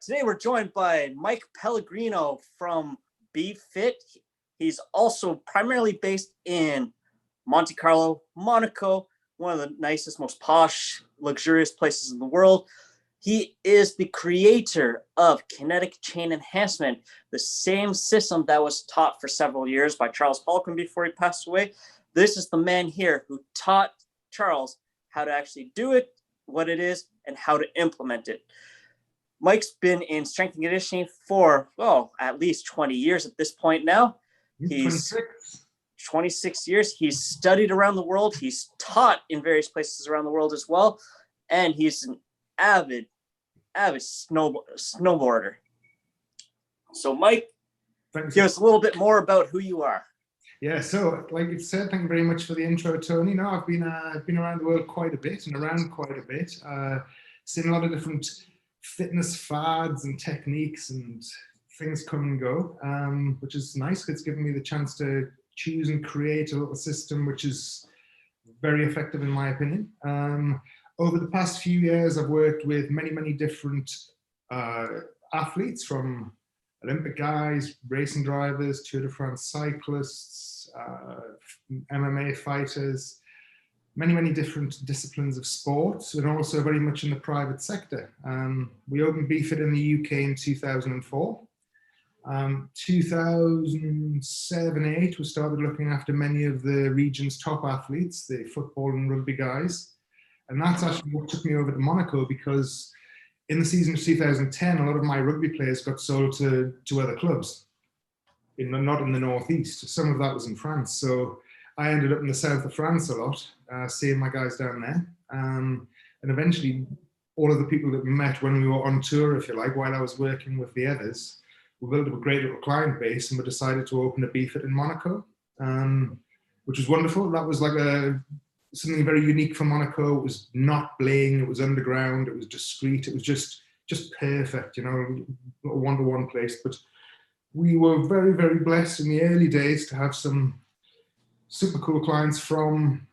Today we're joined by Mike Pellegrino from BeFit. He's also primarily based in Monte Carlo, Monaco, one of the nicest, most posh, luxurious places in the world. He is the creator of Kinetic Chain Enhancement, the same system that was taught for several years by Charles Poliquin before he passed away. This is the man here who taught Charles how to actually do it, what it is, and how to implement it. Mike's been in strength and conditioning for, well, at least 20 years at this point now. He's 26 years. He's studied around the world. He's taught in various places around the world as well. And he's an avid snowboarder. So Mike, give us a little bit more about who you are. Yeah, so like you said, thank you very much for the intro, Tony. No, I've been around the world quite a bit and around quite a bit. Seen a lot of different fitness fads and techniques and things come and go, which is nice. It's given me the chance to choose and create a little system which is very effective in my opinion. Over the past few years, I've worked with many different athletes, from Olympic guys, racing drivers, Tour de France cyclists, MMA fighters, many different disciplines of sports, and also very much in the private sector. We opened BeFit in the UK in 2004. 2007-8, we started looking after many of the region's top athletes, the football and rugby guys. And that's actually what took me over to Monaco, because in the season of 2010, a lot of my rugby players got sold to other clubs, not in the northeast. Some of that was in France. So I ended up in the south of France a lot, seeing my guys down there. And eventually, all of the people that we met when we were on tour, if you like, while I was working with the others, we built up a great little client base, and we decided to open a BeFit in Monaco, which was wonderful. That was like something very unique for Monaco. It was not bling, it was underground, it was discreet, it was just perfect, you know, a one-to-one place. But we were very blessed in the early days to have some super cool clients from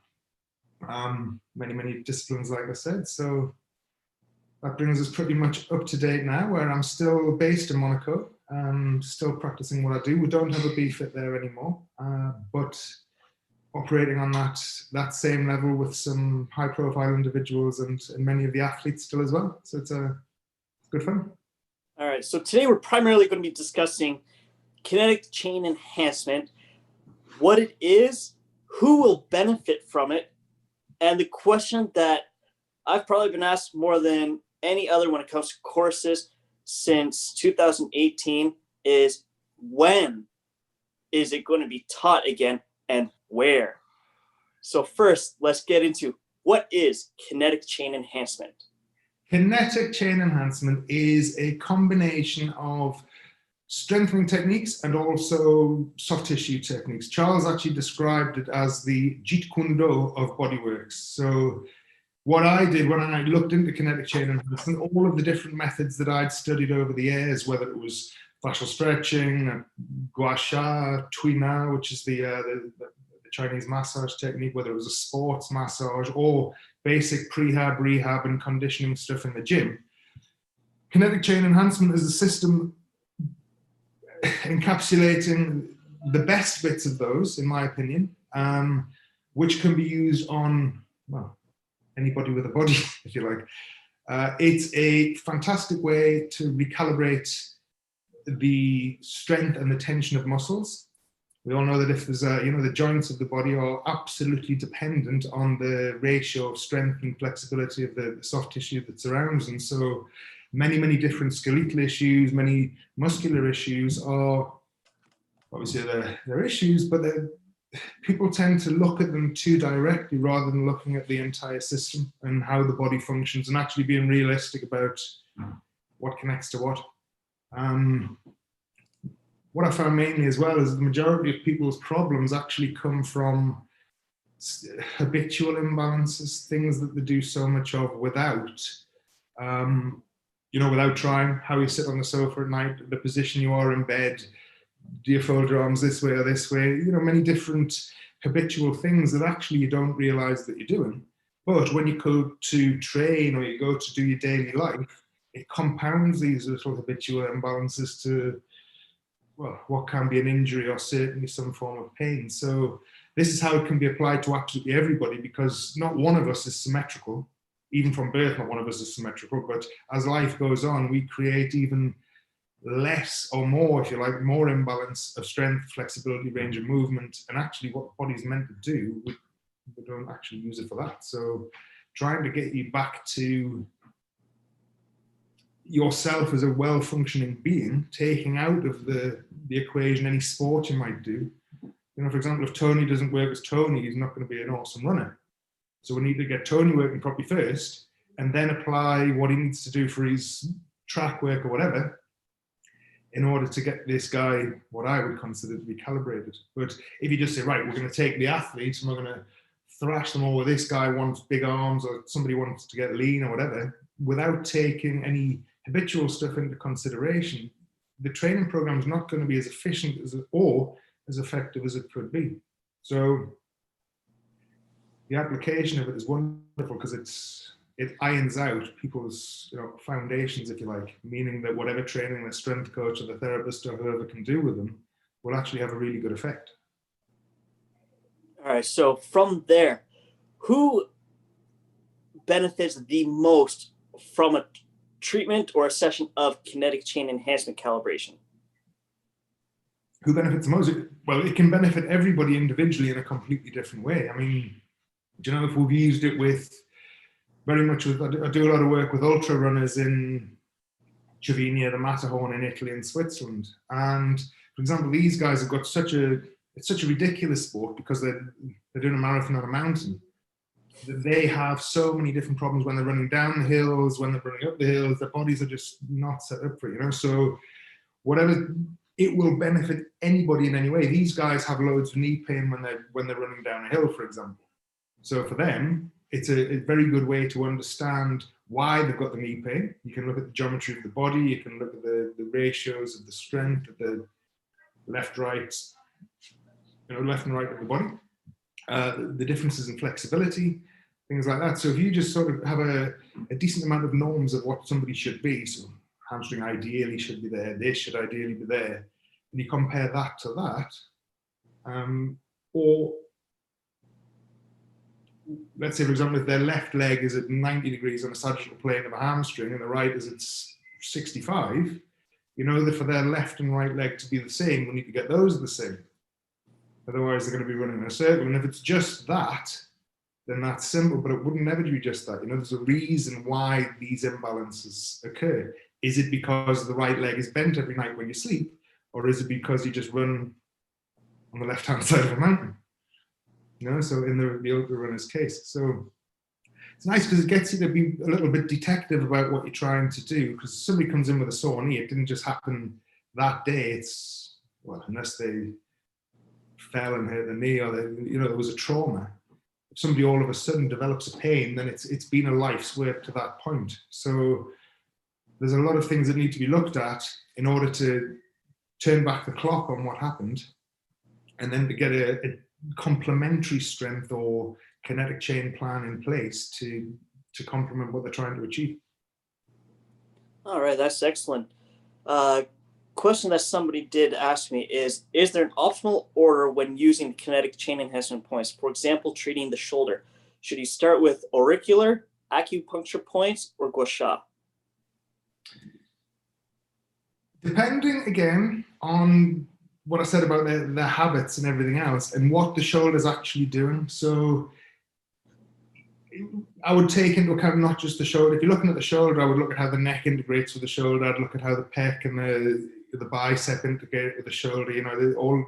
many disciplines, like I said. So that brings us pretty much up to date now, where I'm still based in Monaco, still practicing what I do. We don't have a BeFit there anymore, but operating on that same level with some high profile individuals and many of the athletes still as well. So it's good fun. All right, so today we're primarily going to be discussing Kinetic Chain Enhancement, what it is, who will benefit from it, and the question that I've probably been asked more than any other when it comes to courses since 2018 is, when is it going to be taught again and where? So first, let's get into what is Kinetic Chain Enhancement. Kinetic Chain Enhancement is a combination of strengthening techniques and also soft tissue techniques. Charles actually described it as the Jeet Kune Do of bodyworks. So what I did when I looked into Kinetic Chain Enhancement, all of the different methods that I'd studied over the years, whether it was fascial stretching, gua sha, tui na, which is the Chinese massage technique, whether it was a sports massage or basic prehab, rehab, and conditioning stuff in the gym. Kinetic Chain Enhancement is a system encapsulating the best bits of those, in my opinion, which can be used on, well, anybody with a body, if you like. It's a fantastic way to recalibrate the strength and the tension of muscles. We all know that if there's the joints of the body are absolutely dependent on the ratio of strength and flexibility of the soft tissue that surrounds them. So many different skeletal issues, many muscular issues are obviously they're issues, but people tend to look at them too directly rather than looking at the entire system and how the body functions and actually being realistic about what connects to what. What I found mainly as well is the majority of people's problems actually come from habitual imbalances, things that they do so much of without trying. How you sit on the sofa at night, the position you are in bed, do you fold your arms this way or this way? Many different habitual things that actually you don't realize that you're doing. But when you go to train or you go to do your daily life, it compounds these little habitual imbalances to, well, what can be an injury or certainly some form of pain. So this is how it can be applied to absolutely everybody, because not one of us is symmetrical. Even from birth, not one of us is symmetrical, but as life goes on, we create even less or more, if you like, more imbalance of strength, flexibility, range of movement, and actually what the body's meant to do, we don't actually use it for that. So trying to get you back to yourself as a well-functioning being, taking out of the equation any sport you might do. You know, for example, if Tony doesn't work as Tony, he's not going to be an awesome runner. So we need to get Tony working properly first, and then apply what he needs to do for his track work or whatever, in order to get this guy what I would consider to be calibrated. But if you just say, right, we're going to take the athletes and we're going to thrash them all, this guy wants big arms or somebody wants to get lean or whatever, without taking any habitual stuff into consideration, the training program is not going to be as efficient as or as effective as it could be. So the application of it is wonderful because it irons out people's foundations, if you like, meaning that whatever training the strength coach or the therapist or whoever can do with them will actually have a really good effect. All right, so from there, who benefits the most from a treatment or a session of kinetic chain enhancement calibration? Who benefits the most? Well, it can benefit everybody individually in a completely different way. I mean, if we've used it with very much with, I do a lot of work with ultra runners in Cervinia, the Matterhorn in Italy and Switzerland. And for example, these guys have got it's such a ridiculous sport because they're doing a marathon on a mountain. They have so many different problems when they're running down the hills, when they're running up the hills. Their bodies are just not set up for it, So whatever, it will benefit anybody in any way. These guys have loads of knee pain when they're running down a hill, for example. So for them, it's a very good way to understand why they've got the knee pain. You can look at the geometry of the body. You can look at the ratios of the strength of the left, right, left and right of the body. The differences in flexibility, things like that. So if you just sort of have a decent amount of norms of what somebody should be, so hamstring ideally should be there, this should ideally be there, and you compare that to that, or let's say, for example, if their left leg is at 90 degrees on a sagittal plane of a hamstring and the right is at 65, that for their left and right leg to be the same, we need to get those the same. Otherwise, they're going to be running in a circle. And if it's just that, then that's simple, but it wouldn't never be just that. There's a reason why these imbalances occur. Is it because the right leg is bent every night when you sleep? Or is it because you just run on the left-hand side of a mountain? So in the ultra runner's case. So it's nice because it gets you to be a little bit detective about what you're trying to do, because if somebody comes in with a sore knee, it didn't just happen that day. Unless they fell and hurt the knee or there was a trauma. If somebody all of a sudden develops a pain, then it's been a life's work to that point. So there's a lot of things that need to be looked at in order to turn back the clock on what happened, and then to get a complementary strength or kinetic chain plan in place to complement what they're trying to achieve. All right, that's excellent. Question that somebody did ask me is there an optimal order when using kinetic chain enhancement points? For example, treating the shoulder. Should you start with auricular, acupuncture points, or gua sha? Depending, again, on what I said about their habits and everything else and what the shoulder's actually doing. So I would take into account not just the shoulder. If you're looking at the shoulder, I would look at how the neck integrates with the shoulder. I'd look at how the pec and the bicep integrate with the shoulder. All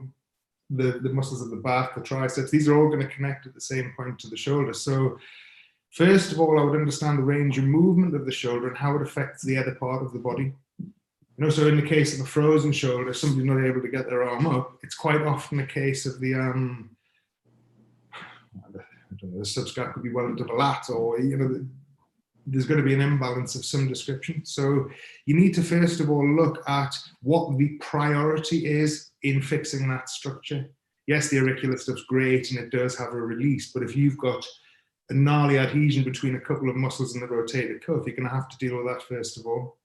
the muscles of the back, the triceps, these are all going to connect at the same point to the shoulder. So first of all, I would understand the range of movement of the shoulder and how it affects the other part of the body. So in the case of a frozen shoulder, if somebody's not able to get their arm up, it's quite often a case of the subscap could be welded to the lat, or there's going to be an imbalance of some description. So you need to first of all look at what the priority is in fixing that structure. Yes, the auricular stuff's great and it does have a release, but if you've got a gnarly adhesion between a couple of muscles in the rotator cuff, you're going to have to deal with that first of all.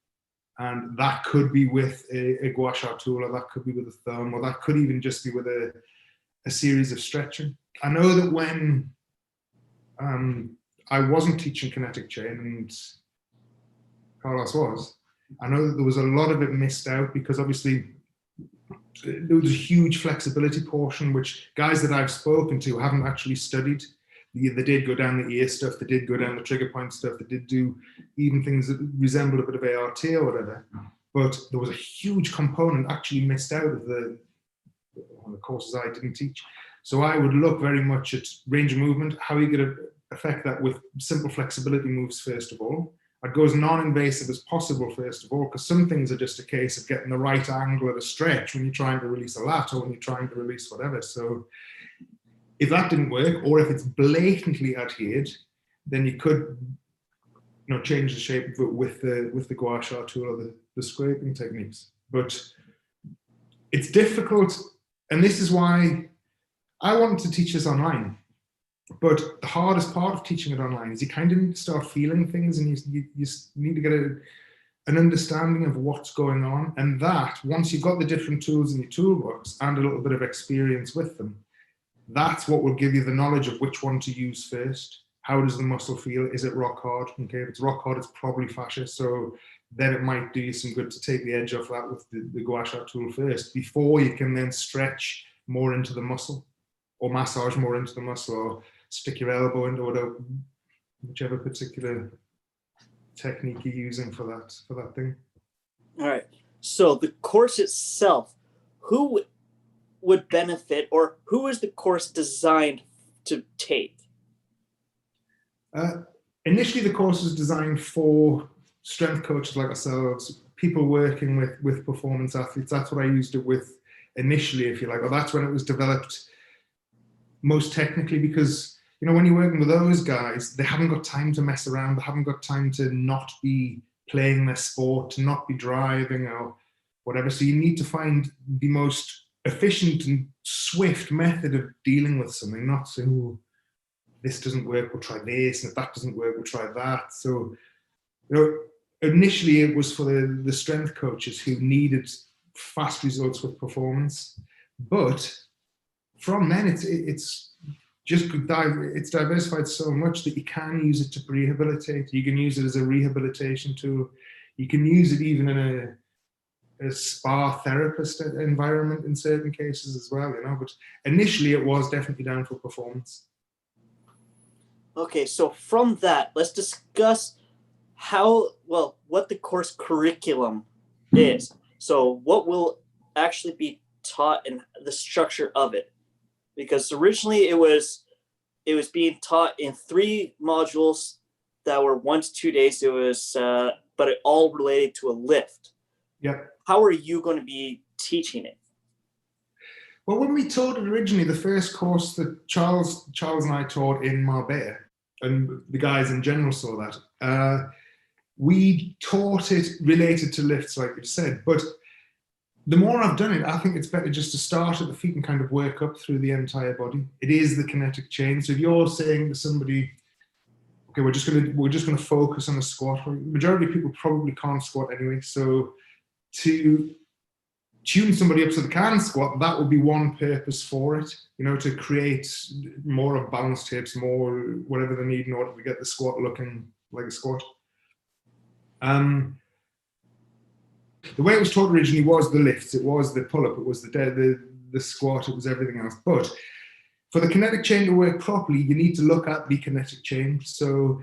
And that could be with a gua sha tool, or that could be with a thumb, or that could even just be with a series of stretching. I know that when I wasn't teaching kinetic chain and Carlos was, I know that there was a lot of it missed out because obviously there was a huge flexibility portion, which guys that I've spoken to haven't actually studied. They did go down the ear stuff, they did go down the trigger point stuff, they did do even things that resembled a bit of ART or whatever. But there was a huge component actually missed out of the courses I didn't teach. So I would look very much at range of movement, how you going to affect that with simple flexibility moves first of all. I'd go as non-invasive as possible first of all, because some things are just a case of getting the right angle at a stretch when you're trying to release a lat or when you're trying to release whatever. So if that didn't work, or if it's blatantly adhered, then you could, change the shape of it with the gua sha tool or the scraping techniques. But it's difficult, and this is why I wanted to teach this online. But the hardest part of teaching it online is you kind of need to start feeling things, and you need to get an understanding of what's going on. And that, once you've got the different tools in your toolbox and a little bit of experience with them, that's what will give you the knowledge of which one to use first. How does the muscle feel? Is it rock hard? Okay, if it's rock hard, it's probably fascia. So then it might do you some good to take the edge off that with the gua sha tool first, before you can then stretch more into the muscle or massage more into the muscle, or stick your elbow into whichever particular technique you're using for that thing. All right. So the course itself, who would benefit, or who is the course designed to take? Initially, the course was designed for strength coaches like ourselves, people working with performance athletes. That's what I used it with initially, if you like, or that's when it was developed most technically, because when you're working with those guys, they haven't got time to mess around, they haven't got time to not be playing their sport, to not be driving or whatever. So you need to find the most efficient and swift method of dealing with something, not so this doesn't work, we'll try this, and if that doesn't work, we'll try that. So initially it was for the strength coaches who needed fast results with performance, but from then it's diversified so much that you can use it to rehabilitate. You can use it as a rehabilitation tool. You can use it even in a spa therapist environment in certain cases as well, but initially it was definitely down for performance. Okay, so from that, let's discuss what the course curriculum is. So what will actually be taught and the structure of it? Because originally it was being taught in 3 modules that were 1 to 2 days. It was, but it all related to a lift. Yep. How are you going to be teaching it? Well, when we taught it originally, the first course that Charles and I taught in Marbella, and the guys in general saw that, we taught it related to lifts, like you said. But the more I've done it, I think it's better just to start at the feet and kind of work up through the entire body. It is the kinetic chain. So if you're saying to somebody, okay, we're just gonna focus on a squat. Majority of people probably can't squat anyway. So to tune somebody up so they can squat, that would be one purpose for it, to create more of balanced hips, more whatever they need in order to get the squat looking like a squat. The way it was taught originally was the lifts, it was the pull-up, it was the squat, it was everything else. But for the kinetic chain to work properly, you need to look at the kinetic chain. So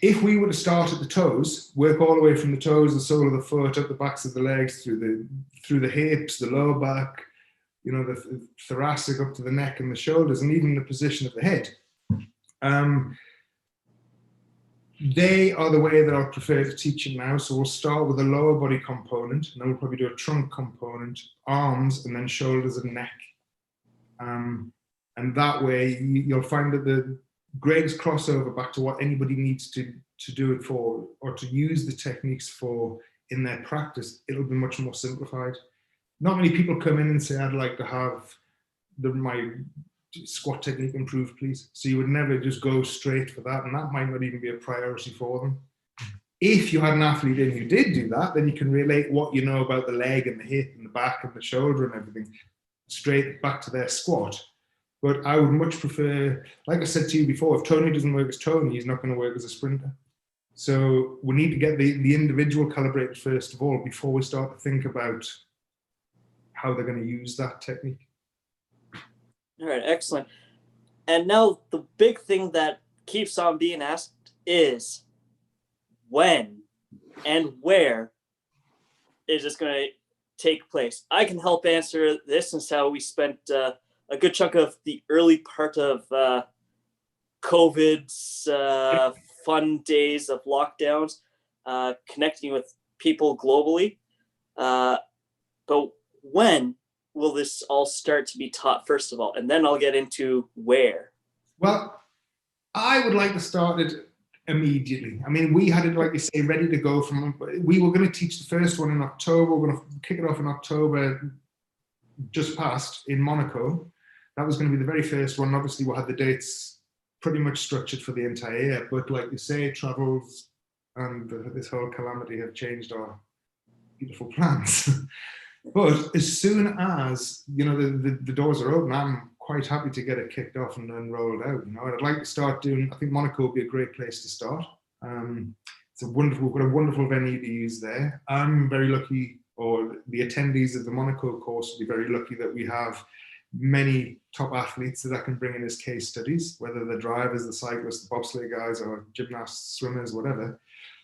if we were to start at the toes, work all the way from the toes, the sole of the foot, up the backs of the legs, through the hips, the lower back, the thoracic up to the neck and the shoulders, and even the position of the head. They are the way that I prefer to teach it now. So we'll start with a lower body component, and then we'll probably do a trunk component, arms, and then shoulders and neck. And that way you'll find that the greatest crossover back to what anybody needs to do it for, or to use the techniques for in their practice, it'll be much more simplified. Not many people come in and say, I'd like to have my squat technique improved, please. So you would never just go straight for that, and that might not even be a priority for them. If you had an athlete in who did do that, then you can relate what you know about the leg and the hip and the back and the shoulder and everything straight back to their squat. But I would much prefer, like I said to you before, if Tony doesn't work as Tony, he's not going to work as a sprinter. So we need to get the individual calibrated first of all before we start to think about how they're going to use that technique. All right, excellent. And now the big thing that keeps on being asked is when and where is this going to take place? I can help answer this since how we spent a good chunk of the early part of COVID's fun days of lockdowns, connecting with people globally. But when will this all start to be taught, first of all? And then I'll get into where. Well, I would like to start it immediately. I mean, we had it, like you say, ready to go we were going to teach the first one in October. We're going to kick it off in October, just past, in Monaco. That was going to be the very first one. Obviously, we'll have the dates pretty much structured for the entire year. But like you say, travels and this whole calamity have changed our beautiful plans. But as soon as, you know, the doors are open, I'm quite happy to get it kicked off and then rolled out. You know, and I'd like to start doing, I think Monaco would be a great place to start. It's a wonderful, we've got a wonderful venue to use there. I'm very lucky, or the attendees of the Monaco course will be very lucky that we have many top athletes that I can bring in as case studies, whether the drivers, the cyclists, the bobsleigh guys, or gymnasts, swimmers, whatever.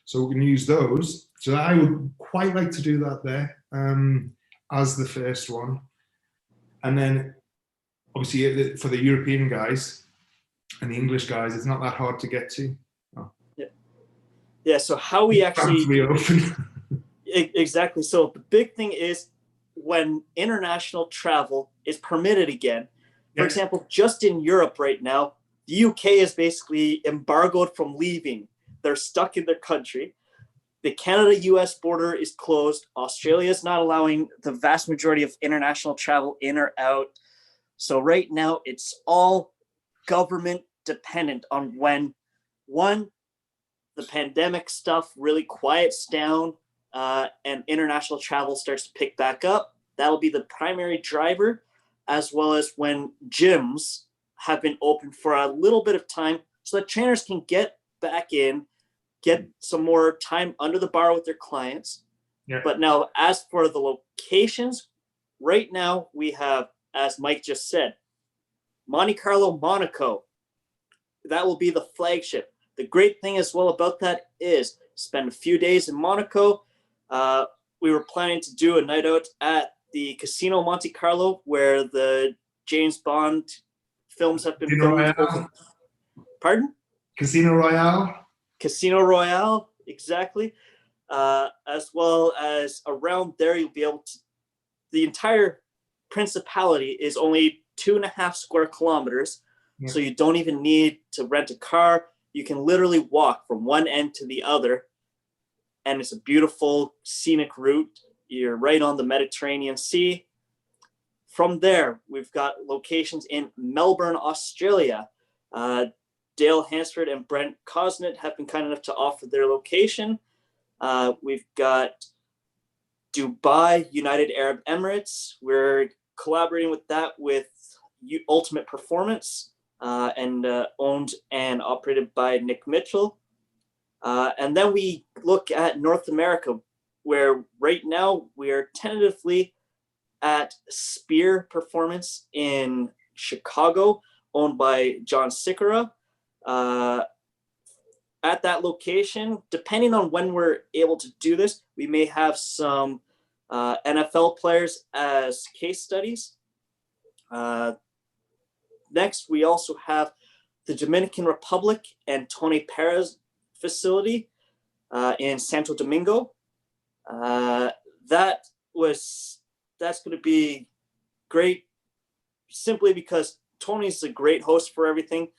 So we can use those. So I would quite like to do that there as the first one. And then obviously for the European guys and the English guys, it's not that hard to get to. Oh. Yeah, so how we actually... reopen. Exactly. So the big thing is when international travel is permitted again. For example, just in Europe right now, the UK is basically embargoed from leaving. They're stuck in their country. The Canada-US border is closed. Australia is not allowing the vast majority of international travel in or out. So right now, it's all government dependent on when, one, the pandemic stuff really quiets down and international travel starts to pick back up. That'll be the primary driver, as well as when gyms have been open for a little bit of time so that trainers can get back in, get some more time under the bar with their clients. Yeah. But now, as for the locations, right now we have, as Mike just said, Monte Carlo, Monaco. That will be the flagship. The great thing as well about that is spend a few days in Monaco. We were planning to do a night out at the Casino Monte Carlo, where the James Bond films have been filmed. Pardon? Casino Royale. Casino Royale, exactly. As well as around there, you'll be able to, the entire principality is only 2.5 square kilometers. Yeah. So you don't even need to rent a car. You can literally walk from one end to the other. And it's a beautiful scenic route. You're right on the Mediterranean Sea. From there, we've got locations in Melbourne, Australia. Dale Hansford and Brent Cosnett have been kind enough to offer their location. We've got Dubai, United Arab Emirates. We're collaborating with that with Ultimate Performance and owned and operated by Nick Mitchell. And then we look at North America, where right now we are tentatively at Spear Performance in Chicago, owned by John Sikora. At that location, depending on when we're able to do this, we may have some NFL players as case studies. Next, we also have the Dominican Republic and Tony Perez facility in Santo Domingo. That's going to be great simply because Tony's a great host for everything.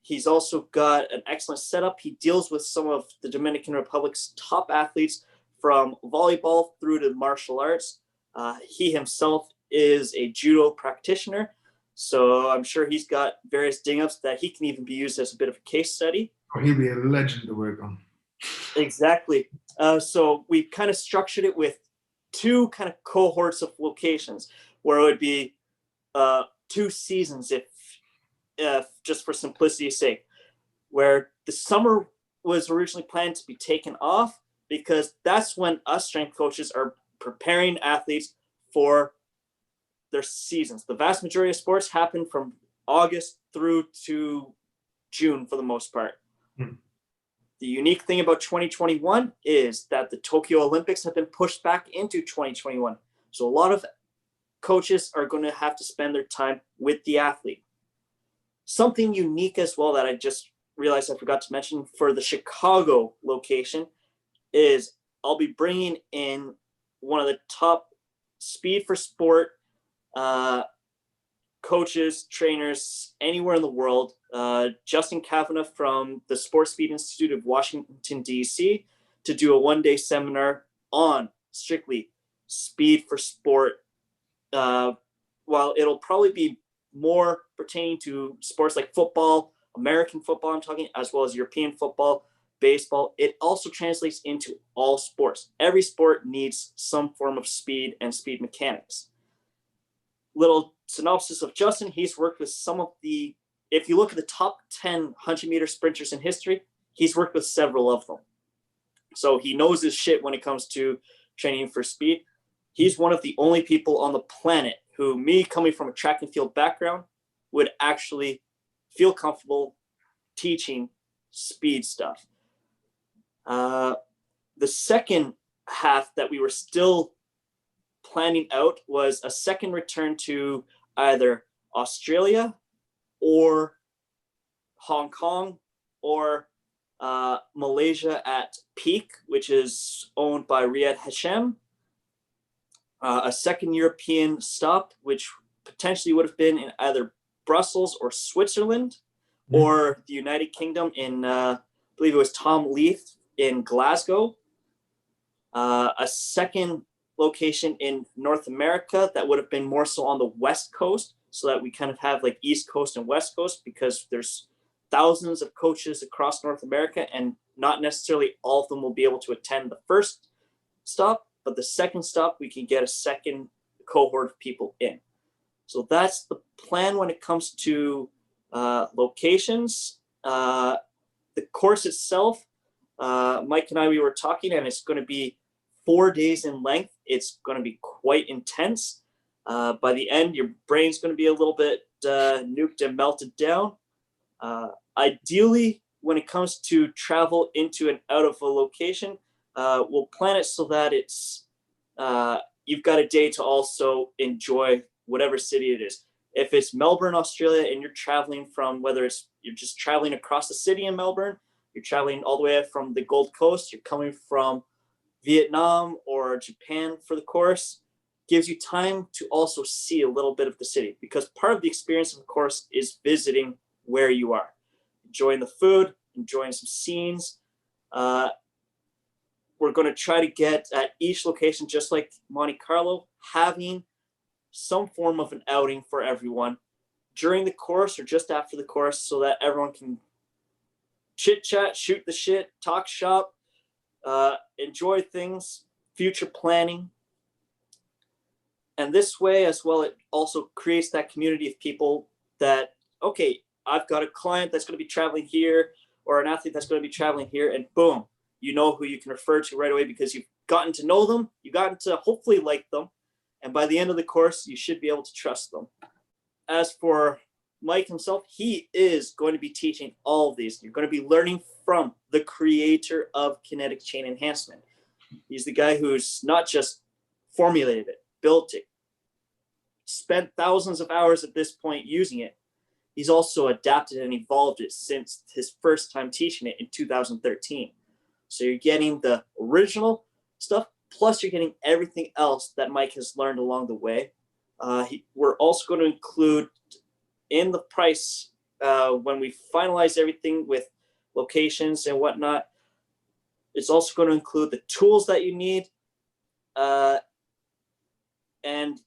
He's also got an excellent setup. He deals with some of the Dominican Republic's top athletes from volleyball through to martial arts. He himself is a judo practitioner, so I'm sure he's got various ding-ups that he can even be used as a bit of a case study. Oh, he'll be a legend to work on. Exactly. So we kind of structured it with two kind of cohorts of locations where it would be 2 seasons, if just for simplicity's sake, where the summer was originally planned to be taken off because that's when us strength coaches are preparing athletes for their seasons. The vast majority of sports happen from August through to June for the most part. The unique thing about 2021 is that the Tokyo Olympics have been pushed back into 2021. So a lot of coaches are going to have to spend their time with the athlete. Something unique as well that I just realized I forgot to mention for the Chicago location is I'll be bringing in one of the top speed for sport coaches, trainers, anywhere in the world, Justin Kavanagh from the Sports Speed Institute of Washington, D.C., to do a one-day seminar on strictly speed for sport. While it'll probably be more pertaining to sports like football, American football I'm talking, as well as European football, baseball, it also translates into all sports. Every sport needs some form of speed and speed mechanics. Little synopsis of Justin, he's worked with some of the, if you look at the top 10 100-meter sprinters in history, he's worked with several of them. So he knows his shit when it comes to training for speed. He's one of the only people on the planet who, me coming from a track and field background, would actually feel comfortable teaching speed stuff. The second half that we were still planning out was a second return to either Australia or Hong Kong or Malaysia at Peak, which is owned by Riyad Hashem. A second European stop, which potentially would have been in either Brussels or Switzerland, or the United Kingdom in, I believe it was Tom Leith in Glasgow. A second location in North America that would have been more so on the West Coast, so that we kind of have like East Coast and West Coast, because there's thousands of coaches across North America, and not necessarily all of them will be able to attend the first stop, but the second stop, we can get a second cohort of people in. So that's the plan when it comes to locations. The course itself, Mike and I, we were talking, and it's going to be 4 days in length. It's going to be quite intense. By the end, your brain's going to be a little bit nuked and melted down. Ideally, when it comes to travel into and out of a location, we'll plan it so that it's you've got a day to also enjoy whatever city it is. If it's Melbourne, Australia, and you're traveling from, whether it's you're just traveling across the city in Melbourne, you're traveling all the way from the Gold Coast, you're coming from Vietnam or Japan for the course, gives you time to also see a little bit of the city, because part of the experience of the course is visiting where you are, enjoying the food, enjoying some scenes. We're going to try to get at each location, just like Monte Carlo, having some form of an outing for everyone during the course or just after the course, so that everyone can chit chat, shoot the shit, talk shop, enjoy things, future planning. And this way as well, it also creates that community of people that, okay, I've got a client that's going to be traveling here, or an athlete that's going to be traveling here, and boom, you know who you can refer to right away, because you've gotten to know them, you've gotten to hopefully like them, and by the end of the course, you should be able to trust them. As for Mike himself, he is going to be teaching all of these. You're going to be learning from the creator of Kinetic Chain Enhancement. He's the guy who's not just formulated it, built it, spent thousands of hours at this point using it. He's also adapted and evolved it since his first time teaching it in 2013. So you're getting the original stuff, plus you're getting everything else that Mike has learned along the way. We're also going to include in the price, when we finalize everything with locations and whatnot, it's also going to include the tools that you need. And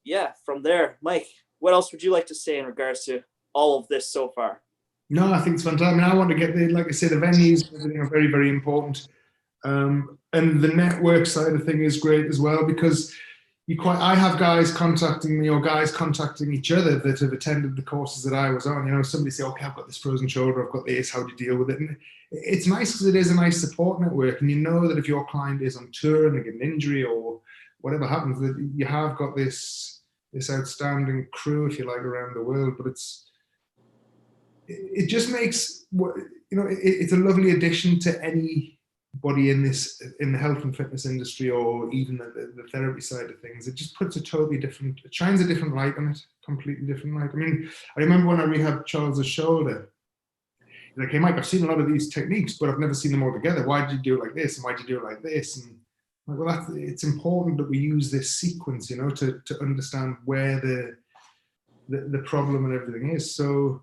yeah, from there, Mike, what else would you like to say in regards to all of this so far? No, I think it's fantastic. I mean, I want to get the, like I said, the venues and everything are very, very important. And the network side of thing is great as well, because I have guys contacting me or guys contacting each other that have attended the courses that I was on. You know, somebody say, okay, I've got this frozen shoulder, I've got this, how do you deal with it? And it's nice because it is a nice support network. And you know that if your client is on tour and they get an injury or whatever happens, that you have got this outstanding crew, if you like, around the world. But it just makes, you know, it's a lovely addition to anybody in the health and fitness industry, or even the therapy side of things. It just puts a totally different, it shines a different light on it, completely different light. I mean, I remember when I rehabbed Charles's shoulder, he's like, hey Mike, I've seen a lot of these techniques, but I've never seen them all together. Why did you do it like this? And why did you do it like this? And I'm like, well, it's important that we use this sequence, you know, to understand where the problem and everything is. So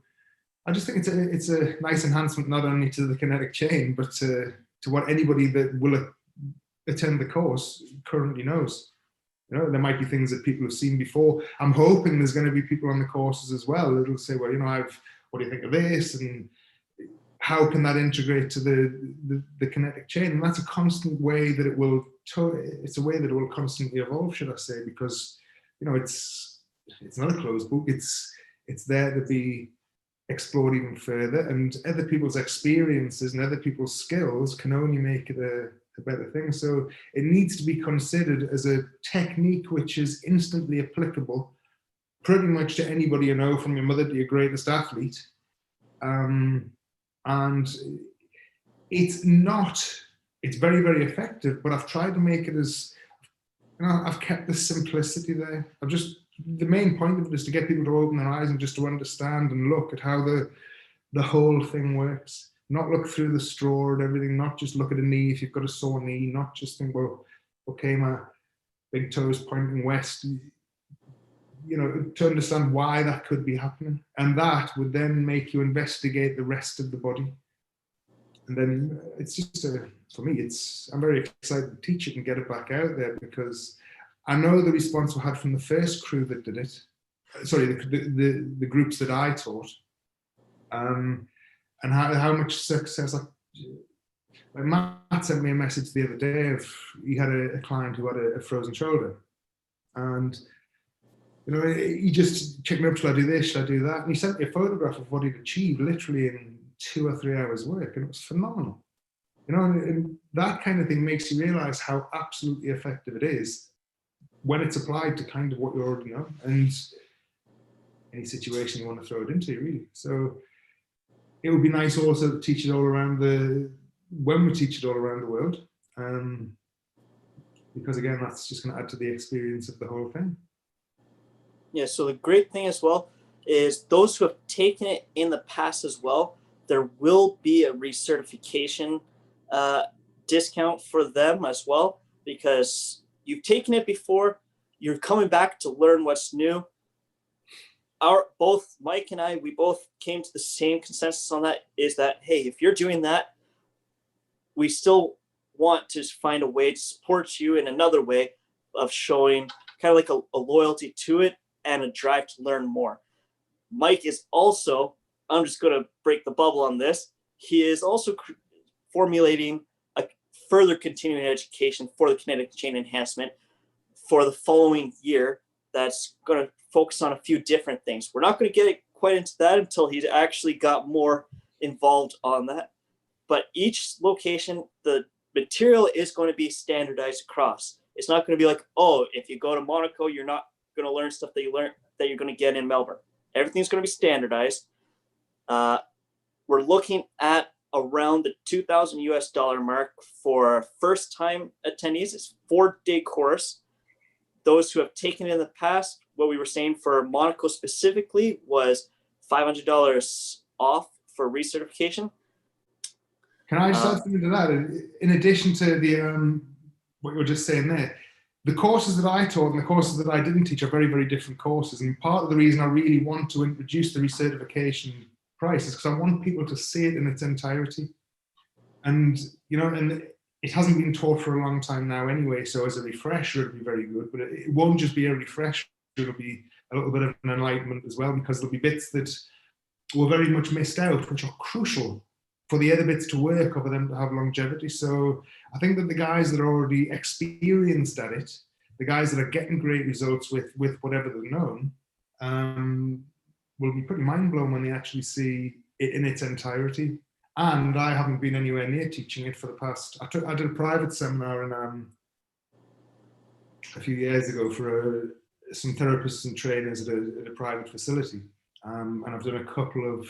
I just think it's a nice enhancement, not only to the kinetic chain, but to what anybody that will attend the course currently knows. You know, there might be things that people have seen before. I'm hoping there's going to be people on the courses as well that'll say, well, you know, what do you think of this? And how can that integrate to the kinetic chain? And that's a constant way that it's a way that it will constantly evolve, should I say, because, you know, it's not a closed book. It's there to be explored even further, and other people's experiences and other people's skills can only make it a better thing. So it needs to be considered as a technique which is instantly applicable pretty much to anybody you know, from your mother to your greatest athlete. And it's very, very effective, but I've tried to make it as, you know, I've kept the simplicity there. The main point of it is to get people to open their eyes and just to understand and look at how the whole thing works. Not look through the straw and everything, not just look at a knee if you've got a sore knee, not just think, well, okay, my big toe is pointing west. You know, to understand why that could be happening. And that would then make you investigate the rest of the body. And then it's just, for me, I'm very excited to teach it and get it back out there, because I know the response we had from the first crew that did it, sorry, the groups that I taught, and how much success. Like Matt sent me a message the other day he had a client who had a frozen shoulder, and you know, he just checked me up, should I do this, should I do that? And he sent me a photograph of what he'd achieved literally in 2 or 3 hours work, and it was phenomenal. You know, and that kind of thing makes you realize how absolutely effective it is when it's applied to kind of what you already know, and any situation you want to throw it into, really. So it would be nice also to teach it all around when we teach it all around the world, because again, that's just going to add to the experience of the whole thing. Yeah, so the great thing as well is those who have taken it in the past as well, there will be a recertification discount for them as well, because you've taken it before, you're coming back to learn what's new. Both Mike and I, we both came to the same consensus on that, is that, hey, if you're doing that, we still want to find a way to support you in another way of showing kind of like a loyalty to it and a drive to learn more. Mike is also, I'm just going to break the bubble on this, he is also formulating a further continuing education for the kinetic chain enhancement for the following year that's going to focus on a few different things. We're not going to get quite into that until he's actually got more involved on that. But each location, the material is going to be standardized across. It's not going to be like, oh, if you go to Monaco, you're not going to learn stuff that you're going to get in Melbourne. Everything's going to be standardized. We're looking at around the $2,000 US mark for first-time attendees. It's a 4-day course. Those who have taken it in the past, what we were saying for Monaco specifically was $500 off for recertification. Can I just add something to that? In addition to the what you were just saying there, the courses that I taught and the courses that I didn't teach are very, very different courses. And part of the reason I really want to introduce the recertification price is because I want people to see it in its entirety. And, you know, and it hasn't been taught for a long time now anyway, so as a refresher, it'll be very good. But it won't just be a refresher, it'll be a little bit of an enlightenment as well, because there'll be bits that were very much missed out, which are crucial for the other bits to work or for them to have longevity. So I think that the guys that are already experienced at it, the guys that are getting great results with whatever they've known, will be pretty mind blown when they actually see it in its entirety. And I haven't been anywhere near teaching it for the past. I did a private seminar in, a few years ago for some therapists and trainers at a private facility, and I've done a couple of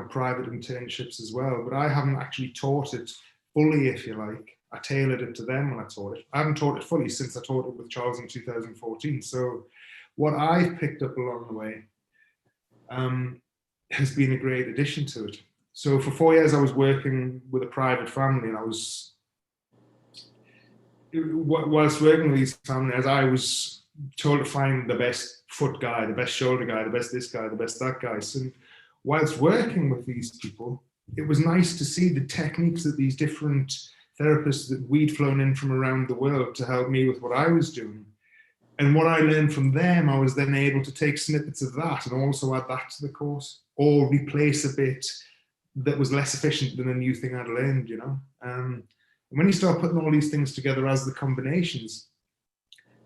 private internships as well. But I haven't actually taught it fully, if you like. I tailored it to them when I taught it. I haven't taught it fully since I taught it with Charles in 2014. So what I've picked up along the way has been a great addition to it. So for 4 years I was working with a private family, and whilst working with these families, I was told to find the best foot guy, the best shoulder guy, the best this guy, the best that guy. So whilst working with these people, it was nice to see the techniques that these different therapists that we'd flown in from around the world to help me with what I was doing. And what I learned from them, I was then able to take snippets of that and also add that to the course, or replace a bit that was less efficient than a new thing I'd learned, And when you start putting all these things together as the combinations,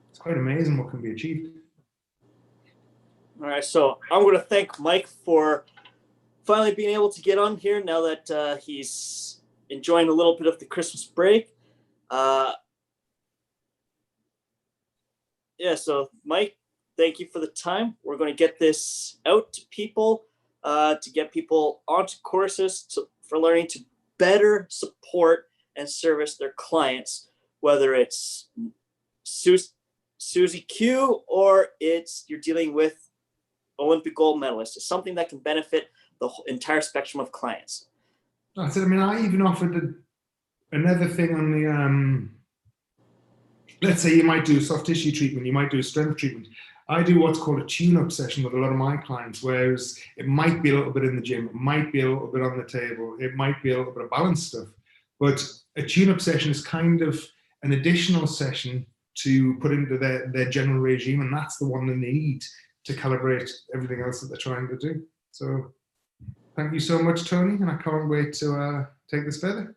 it's quite amazing what can be achieved. All right, so I'm going to thank Mike for finally being able to get on here now that he's enjoying a little bit of the Christmas break. Yeah, so Mike, thank you for the time. We're going to get this out to people, to get people onto courses for learning to better support and service their clients, whether it's Susie Q or you're dealing with Olympic gold medalists. It's something that can benefit the whole entire spectrum of clients. That's it. I mean, I even offered another thing on the, let's say you might do soft tissue treatment, you might do a strength treatment. I do what's called a tune-up session with a lot of my clients, whereas it might be a little bit in the gym, it might be a little bit on the table, it might be a little bit of balance stuff. But a tune-up session is kind of an additional session to put into their general regime, and that's the one they need to calibrate everything else that they're trying to do. So thank you so much, Tony, and I can't wait to take this further.